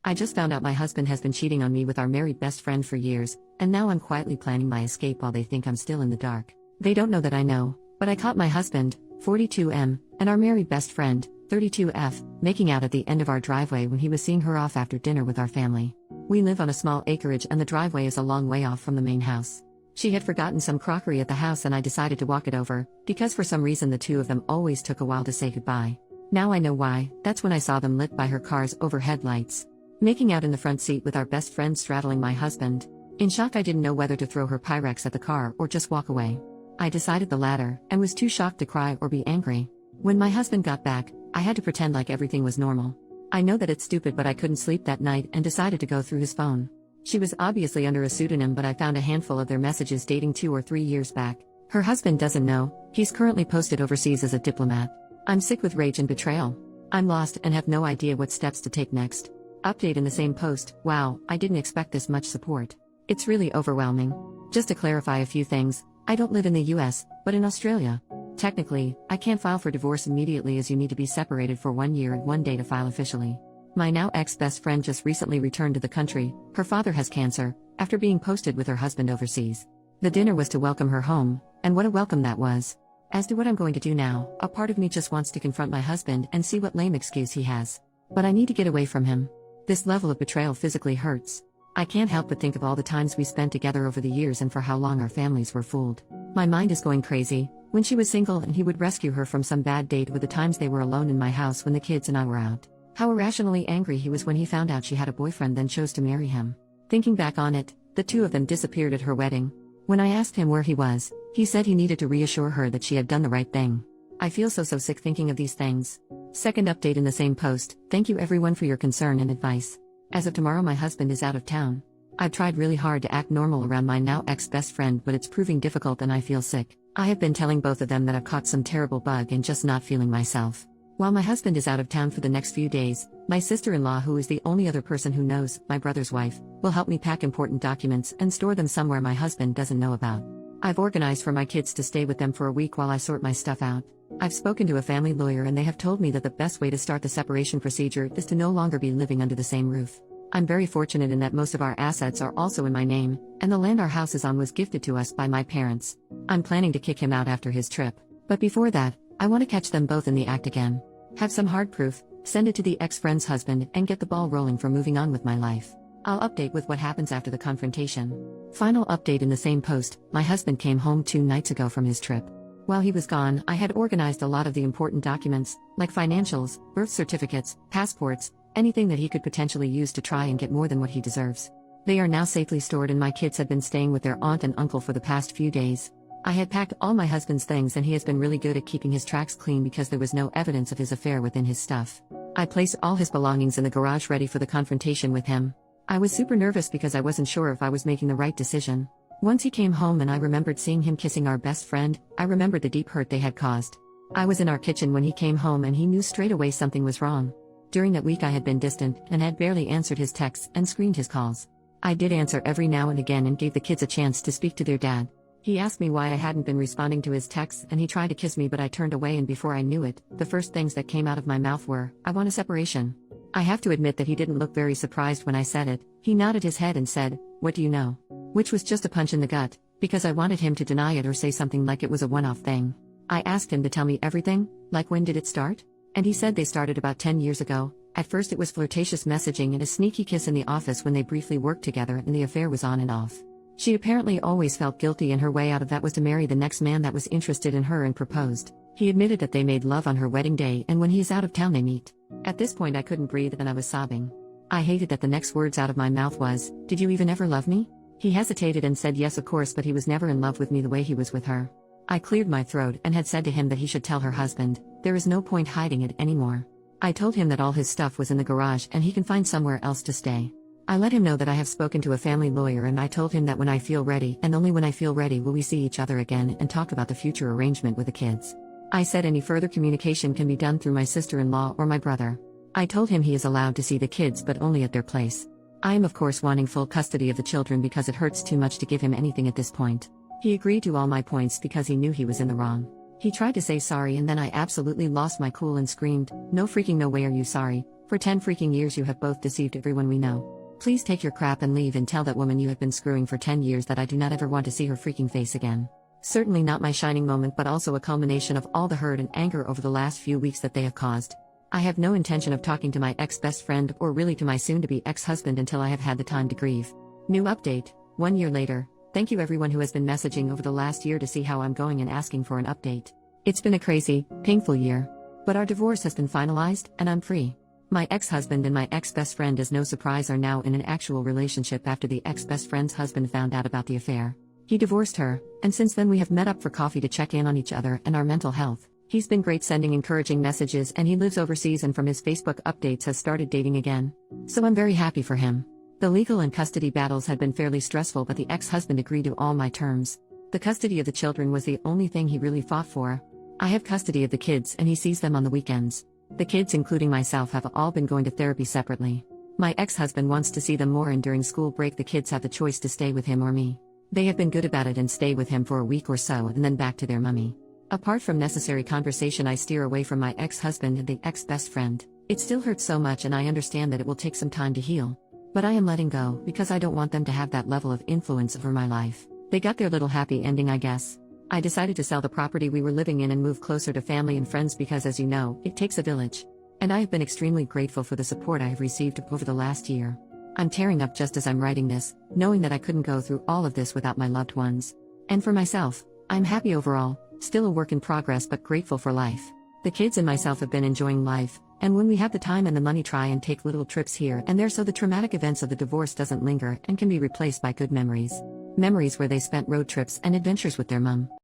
I just found out my husband has been cheating on me with our married best friend for years, and now I'm quietly planning my escape while they think I'm still in the dark. They don't know that I know, but I caught my husband, 42M, and our married best friend, 32F, making out at the end of our driveway when he was seeing her off after dinner with our family. We live on a small acreage and the driveway is a long way off from the main house. She had forgotten some crockery at the house and I decided to walk it over, because for some reason the two of them always took a while to say goodbye. Now I know why. That's when I saw them lit by her car's overhead lights. Making out in the front seat with our best friend straddling my husband. In shock, I didn't know whether to throw her Pyrex at the car or just walk away. I decided the latter, and was too shocked to cry or be angry. When my husband got back, I had to pretend like everything was normal. I know that it's stupid, but I couldn't sleep that night and decided to go through his phone. She was obviously under a pseudonym, but I found a handful of their messages dating 2 or 3 years back. Her husband doesn't know, he's currently posted overseas as a diplomat. I'm sick with rage and betrayal. I'm lost and have no idea what steps to take next. Update in the same post. Wow, I didn't expect this much support. It's really overwhelming. Just to clarify a few things, I don't live in the US, but in Australia. Technically, I can't file for divorce immediately as you need to be separated for 1 year and 1 day to file officially. My now ex-best friend just recently returned to the country. Her father has cancer, after being posted with her husband overseas. The dinner was to welcome her home, and what a welcome that was. As to what I'm going to do now, a part of me just wants to confront my husband and see what lame excuse he has. But I need to get away from him. This level of betrayal physically hurts. I can't help but think of all the times we spent together over the years and for how long our families were fooled. My mind is going crazy. When she was single and he would rescue her from some bad date, with the times they were alone in my house when the kids and I were out. How irrationally angry he was when he found out she had a boyfriend then chose to marry him. Thinking back on it, the two of them disappeared at her wedding. When I asked him where he was, he said he needed to reassure her that she had done the right thing. I feel so sick thinking of these things. Second update in the same post. Thank you everyone for your concern and advice. As of tomorrow my husband is out of town. I've tried really hard to act normal around my now ex-best friend, but it's proving difficult and I feel sick. I have been telling both of them that I've caught some terrible bug and just not feeling myself. While my husband is out of town for the next few days, my sister-in-law, who is the only other person who knows, my brother's wife, will help me pack important documents and store them somewhere my husband doesn't know about. I've organized for my kids to stay with them for a week while I sort my stuff out. I've spoken to a family lawyer and they have told me that the best way to start the separation procedure is to no longer be living under the same roof. I'm very fortunate in that most of our assets are also in my name, and the land our house is on was gifted to us by my parents. I'm planning to kick him out after his trip. But before that, I want to catch them both in the act again. Have some hard proof, send it to the ex-friend's husband, and get the ball rolling for moving on with my life. I'll update with what happens after the confrontation. Final update in the same post. My husband came home 2 nights ago from his trip. While he was gone, I had organized a lot of the important documents, like financials, birth certificates, passports, anything that he could potentially use to try and get more than what he deserves. They are now safely stored and my kids have been staying with their aunt and uncle for the past few days. I had packed all my husband's things and he has been really good at keeping his tracks clean because there was no evidence of his affair within his stuff. I placed all his belongings in the garage ready for the confrontation with him. I was super nervous because I wasn't sure if I was making the right decision. Once he came home and I remembered seeing him kissing our best friend, I remembered the deep hurt they had caused. I was in our kitchen when he came home and he knew straight away something was wrong. During that week I had been distant and had barely answered his texts and screened his calls. I did answer every now and again and gave the kids a chance to speak to their dad. He asked me why I hadn't been responding to his texts and he tried to kiss me, but I turned away, and before I knew it, the first things that came out of my mouth were, "I want a separation." I have to admit that he didn't look very surprised when I said it. He nodded his head and said, "What do you know?" Which was just a punch in the gut, because I wanted him to deny it or say something like it was a one-off thing. I asked him to tell me everything, like when did it start? And he said they started about 10 years ago. At first it was flirtatious messaging and a sneaky kiss in the office when they briefly worked together, and the affair was on and off. She apparently always felt guilty, and her way out of that was to marry the next man that was interested in her and proposed. He admitted that they made love on her wedding day, and when he is out of town they meet. At this point I couldn't breathe and I was sobbing. I hated that the next words out of my mouth was, "Did you even ever love me?" He hesitated and said yes of course, but he was never in love with me the way he was with her. I cleared my throat and had said to him that he should tell her husband. There is no point hiding it anymore. I told him that all his stuff was in the garage and he can find somewhere else to stay. I let him know that I have spoken to a family lawyer, and I told him that when I feel ready, and only when I feel ready, will we see each other again and talk about the future arrangement with the kids. I said any further communication can be done through my sister-in-law or my brother. I told him he is allowed to see the kids but only at their place. I am of course wanting full custody of the children because it hurts too much to give him anything at this point. He agreed to all my points because he knew he was in the wrong. He tried to say sorry and then I absolutely lost my cool and screamed, "No freaking no way are you sorry. For 10 freaking years you have both deceived everyone we know. Please take your crap and leave and tell that woman you have been screwing for 10 years that I do not ever want to see her freaking face again." Certainly not my shining moment, but also a culmination of all the hurt and anger over the last few weeks that they have caused. I have no intention of talking to my ex-best friend or really to my soon-to-be ex-husband until I have had the time to grieve. New update, 1 year later. Thank you everyone who has been messaging over the last year to see how I'm going and asking for an update. It's been a crazy, painful year. But our divorce has been finalized, and I'm free. My ex-husband and my ex-best friend, as no surprise, are now in an actual relationship after the ex-best friend's husband found out about the affair. He divorced her, and since then we have met up for coffee to check in on each other and our mental health. He's been great sending encouraging messages, and he lives overseas and from his Facebook updates has started dating again. So I'm very happy for him. The legal and custody battles had been fairly stressful, but the ex-husband agreed to all my terms. The custody of the children was the only thing he really fought for. I have custody of the kids and he sees them on the weekends. The kids, including myself, have all been going to therapy separately. My ex-husband wants to see them more, and during school break the kids have the choice to stay with him or me. They have been good about it and stay with him for a week or so and then back to their mummy. Apart from necessary conversation, I steer away from my ex-husband and the ex-best friend. It still hurts so much and I understand that it will take some time to heal. But I am letting go because I don't want them to have that level of influence over my life. They got their little happy ending, I guess. I decided to sell the property we were living in and move closer to family and friends because, as you know, it takes a village. And I have been extremely grateful for the support I have received over the last year. I'm tearing up just as I'm writing this, knowing that I couldn't go through all of this without my loved ones. And for myself, I'm happy overall, still a work in progress but grateful for life. The kids and myself have been enjoying life, and when we have the time and the money, try and take little trips here and there so the traumatic events of the divorce doesn't linger and can be replaced by good memories. Memories where they spent road trips and adventures with their mum.